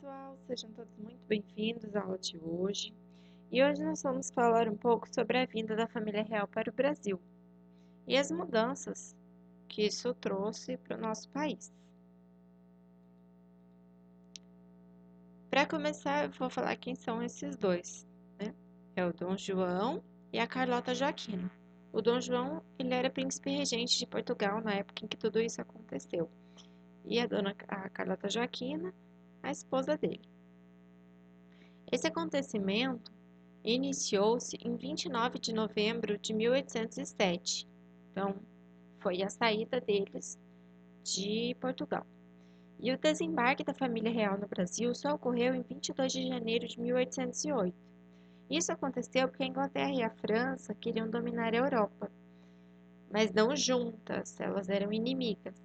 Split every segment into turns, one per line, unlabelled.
pessoal, sejam todos muito bem-vindos à aula de hoje. E hoje nós vamos falar um pouco sobre a vinda da família real para o Brasil e as mudanças que isso trouxe para o nosso país. Para começar, eu vou falar quem são esses dois, né? É o Dom João e a Carlota Joaquina. O Dom João, ele era príncipe regente de Portugal na época em que tudo isso aconteceu. E a Carlota Joaquina, a esposa dele. Esse acontecimento iniciou-se em 29 de novembro de 1807. Então, foi a saída deles de Portugal. E o desembarque da família real no Brasil só ocorreu em 22 de janeiro de 1808. Isso aconteceu porque a Inglaterra e a França queriam dominar a Europa, mas não juntas, elas eram inimigas.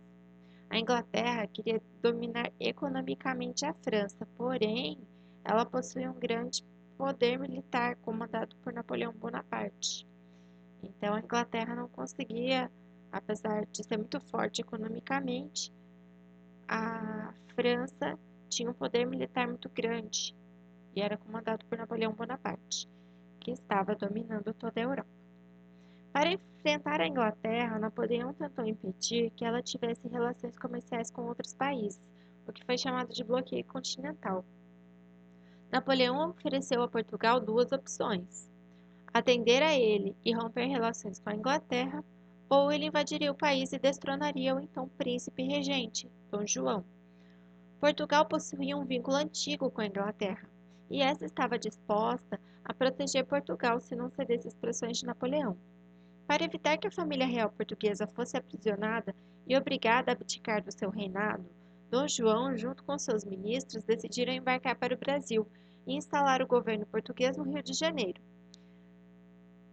A Inglaterra queria dominar economicamente a França, porém, ela possuía um grande poder militar comandado por Napoleão Bonaparte. Então, a Inglaterra não conseguia, apesar de ser muito forte economicamente, a França tinha um poder militar muito grande e era comandado por Napoleão Bonaparte, que estava dominando toda a Europa. Para enfrentar a Inglaterra, Napoleão tentou impedir que ela tivesse relações comerciais com outros países, o que foi chamado de bloqueio continental. Napoleão ofereceu a Portugal duas opções: atender a ele e romper relações com a Inglaterra, ou ele invadiria o país e destronaria o então príncipe regente, Dom João. Portugal possuía um vínculo antigo com a Inglaterra, e essa estava disposta a proteger Portugal se não cedesse às pressões de Napoleão. Para evitar que a família real portuguesa fosse aprisionada e obrigada a abdicar do seu reinado, Dom João, junto com seus ministros, decidiram embarcar para o Brasil e instalar o governo português no Rio de Janeiro.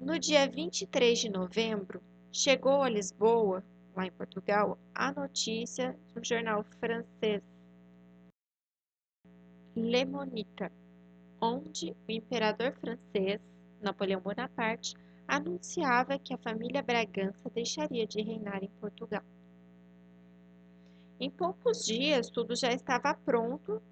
No dia 23 de novembro, chegou a Lisboa, lá em Portugal, a notícia no jornal francês Le Moniteur, onde o imperador francês, Napoleão Bonaparte, anunciava que a família Bragança deixaria de reinar em Portugal. Em poucos dias, tudo já estava pronto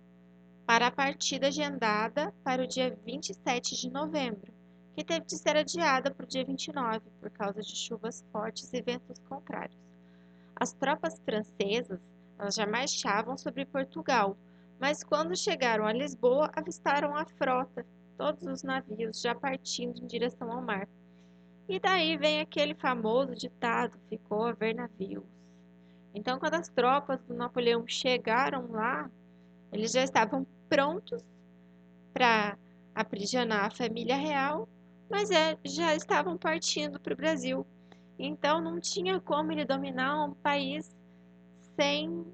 para a partida agendada para o dia 27 de novembro, que teve de ser adiada para o dia 29 por causa de chuvas fortes e ventos contrários. As tropas francesas elas já marchavam sobre Portugal, mas quando chegaram a Lisboa, avistaram a frota, todos os navios já partindo em direção ao mar. E daí vem aquele famoso ditado: ficou a ver navios. Então, quando as tropas do Napoleão chegaram lá, eles já estavam prontos para aprisionar a família real, mas já estavam partindo para o Brasil. Então, não tinha como ele dominar um país sem,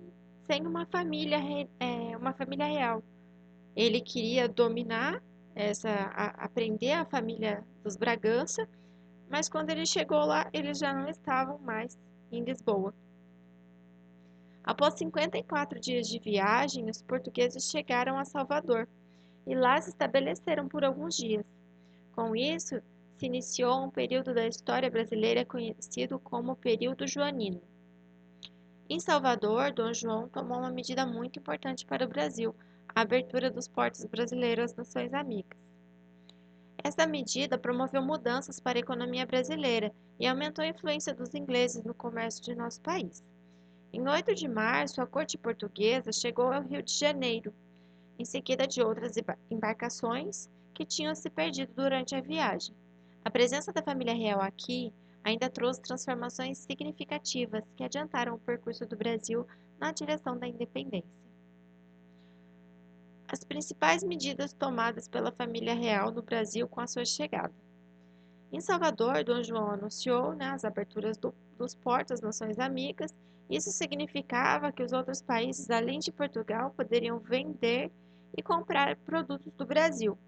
sem uma família real. Ele queria dominar, aprender a família dos Bragança, mas quando ele chegou lá, eles já não estavam mais em Lisboa. Após 54 dias de viagem, os portugueses chegaram a Salvador e lá se estabeleceram por alguns dias. Com isso, se iniciou um período da história brasileira conhecido como período joanino. Em Salvador, Dom João tomou uma medida muito importante para o Brasil, a abertura dos portos brasileiros às nações amigas. Essa medida promoveu mudanças para a economia brasileira e aumentou a influência dos ingleses no comércio de nosso país. Em 8 de março, a corte portuguesa chegou ao Rio de Janeiro, em seguida de outras embarcações que tinham se perdido durante a viagem. A presença da família real aqui ainda trouxe transformações significativas que adiantaram o percurso do Brasil na direção da independência. As principais medidas tomadas pela família real no Brasil com a sua chegada. Em Salvador, Dom João anunciou as aberturas dos portos às nações amigas. Isso significava que os outros países, além de Portugal, poderiam vender e comprar produtos do Brasil.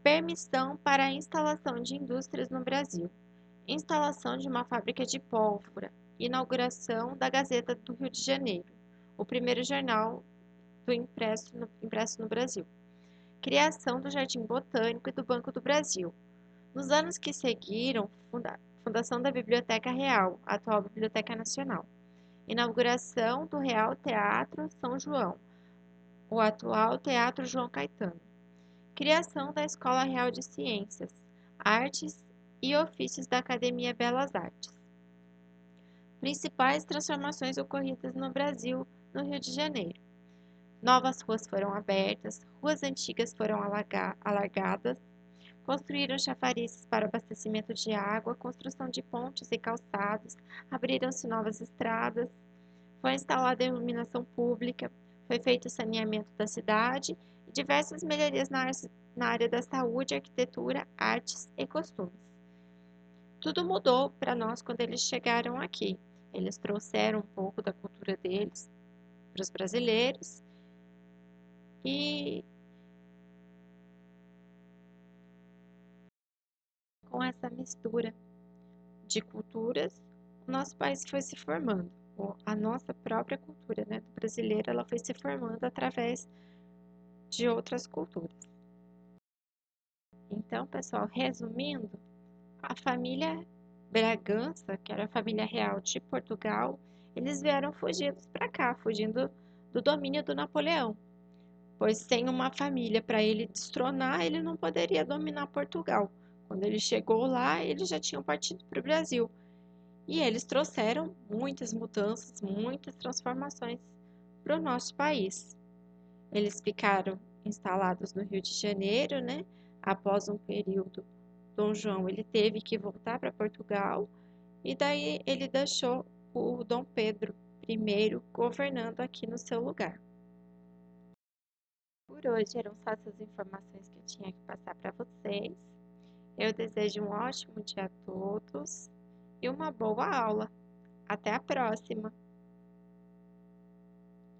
Permissão para a instalação de indústrias no Brasil. Instalação de uma fábrica de pólvora. Inauguração da Gazeta do Rio de Janeiro, o primeiro jornal impresso no Brasil. Criação do Jardim Botânico e do Banco do Brasil. Nos anos que seguiram, fundação da Biblioteca Real, atual Biblioteca Nacional. Inauguração do Real Teatro São João, o atual Teatro João Caetano. Criação da Escola Real de Ciências, Artes e Ofícios da Academia Belas Artes. Principais transformações ocorridas no Brasil, no Rio de Janeiro. Novas ruas foram abertas, ruas antigas foram alargadas, construíram chafarizes para abastecimento de água, construção de pontes e calçados, abriram-se novas estradas, foi instalada iluminação pública, foi feito o saneamento da cidade e diversas melhorias na área da saúde, arquitetura, artes e costumes. Tudo mudou para nós quando eles chegaram aqui. Eles trouxeram um pouco da cultura deles para os brasileiros e com essa mistura de culturas, o nosso país foi se formando. A nossa própria cultura, né, do brasileiro, ela foi se formando através de outras culturas. Então, pessoal, resumindo, a família Bragança, que era a família real de Portugal, eles vieram fugidos para cá, fugindo do domínio do Napoleão. Pois sem uma família para ele destronar, ele não poderia dominar Portugal. Quando ele chegou lá, eles já tinham partido para o Brasil. E eles trouxeram muitas mudanças, muitas transformações para o nosso país. Eles ficaram instalados no Rio de Janeiro, né? Após um período, Dom João ele teve que voltar para Portugal e daí ele deixou o Dom Pedro I governando aqui no seu lugar. Por hoje eram só essas informações que eu tinha que passar para vocês. Eu desejo um ótimo dia a todos e uma boa aula. Até a próxima!